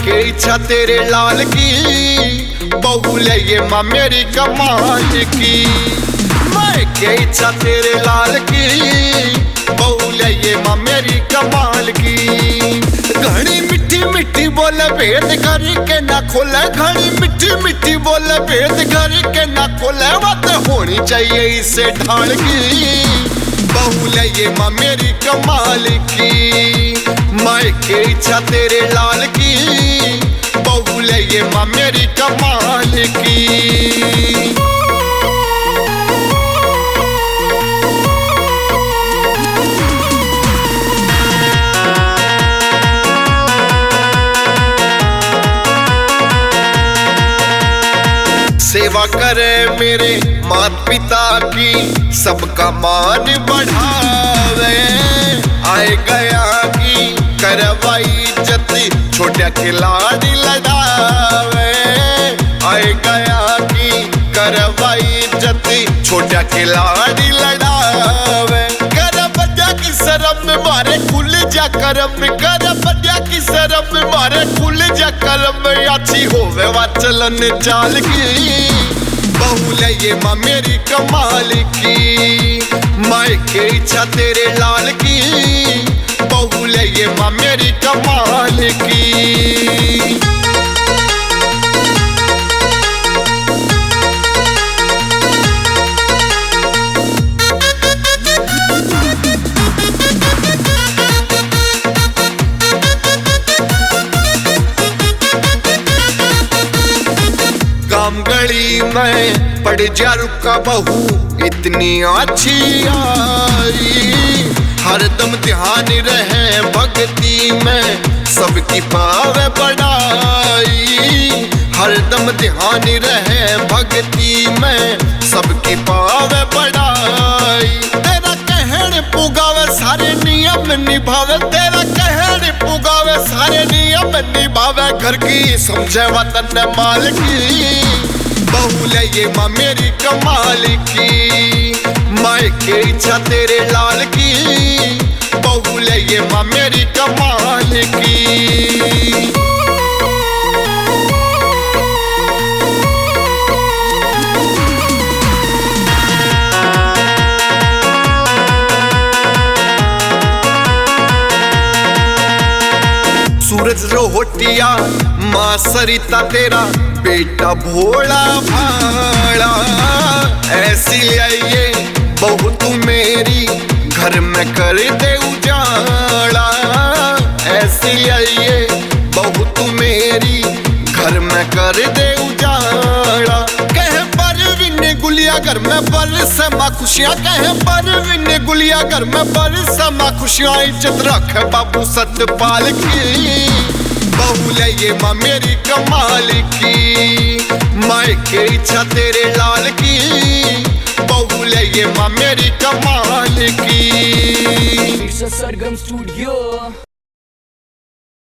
के इच्छा तेरे लाल की, बहू लइये माँ मेरी कमाल की। मैं के इच्छा तेरे लाल की, बहू लइये माँ मेरी कमाल की। घड़ी मिट्टी मिट्टी बोले भेद घर के ना खोले, घड़ी मिट्टी मिट्टी बोले भेद घर के ना खोले। बात होनी चाहिए इसे ढाल की, बहू लइये माँ मेरी कमाल की। मैं के इच्छा तेरे लाल की, बहू लइये माँ मेरी कमाल की। सेवा करे मेरे माता पिता की, सबका मान बढ़ावे। आए गया की करवाई इज्जत, छोटा खिलाड़ी लड़ावे। आए गया की करवाई इज्जत, छोटा खिलाड़ी लड़ावे। कर बजा की शरम में मारे खुल जा करम, कर बजा की शरम में मारे खुल जा करम। अच्छी होवे वा चलन चाल की, बहू लइये माँ मेरी कमाल की। मैं के इच्छा तेरे लाल की, बहू लइये माँ मेरी कमाल की। गली में पड़ जा रुका बहू इतनी अच्छी आई। हरदम ध्यान रहे भक्ति में, सबकी पावे बढ़ाई। हरदम ध्यान रहे भक्ति में, सबकी पावे बढ़ाई। तेरा कहने पुगावे सारे नियम निभावे, तेरा कहने पुगावे सारे नियम निभावे। घर की समझे वतन माल की, बहू लइये माँ मेरी कमाल की। मैं के इच्छा तेरे लाल की, बहू लइये माँ मेरी कमाल की। सूरज रोहतिया माँ सरिता तेरा बेटा भोला भाड़ा। ऐसी ल्याइये बहू तू मेरी, घर में कर दे उजाड़ा। ऐसी ल्याइये बहू तू मेरी, घर में कर दे उजाड़ा। कहे परवीन गुलिया घर में बरस माँ खुशियाँ, कहे परवीन गुलिया घर में बरस माँ खुशियाँ। इज्जत रखे बाबू सतपाल की, बहू लइये माँ मेरी कमाल की। मैं के इच्छा तेरे लाल की, बहू लइये माँ मेरी कमाल की। It's a Sargam studio.